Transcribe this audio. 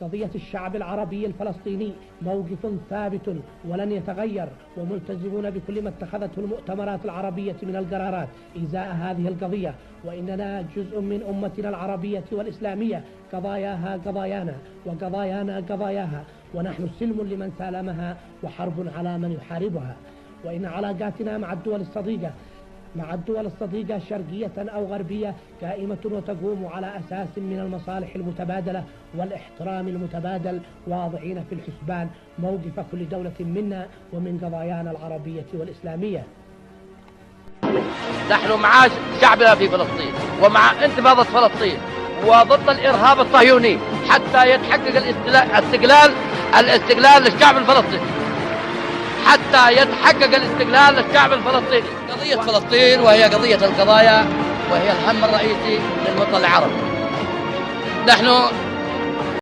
قضية الشعب العربي الفلسطيني موقف ثابت ولن يتغير، وملتزمون بكل ما اتخذته المؤتمرات العربية من القرارات إزاء هذه القضية، وإننا جزء من أمتنا العربية والإسلامية، قضاياها قضايانا وقضايانا قضاياها، ونحن سلم لمن سالمها وحرب على من يحاربها. وإن علاقاتنا مع الدول الصديقة شرقية أو غربية قائمة وتقوم على أساس من المصالح المتبادلة والاحترام المتبادل، واضعين في الحسبان موقف كل دولة منا ومن قضايانا العربية والإسلامية. نحن مع شعبنا في فلسطين ومع انتفاضة فلسطين وضد الإرهاب الصهيوني حتى يتحقق الاستقلال للشعب الفلسطيني، حتى يتحقق الاستقلال للشعب الفلسطيني. قضية فلسطين وهي قضية القضايا وهي الهم الرئيسي للوطن العربي. نحن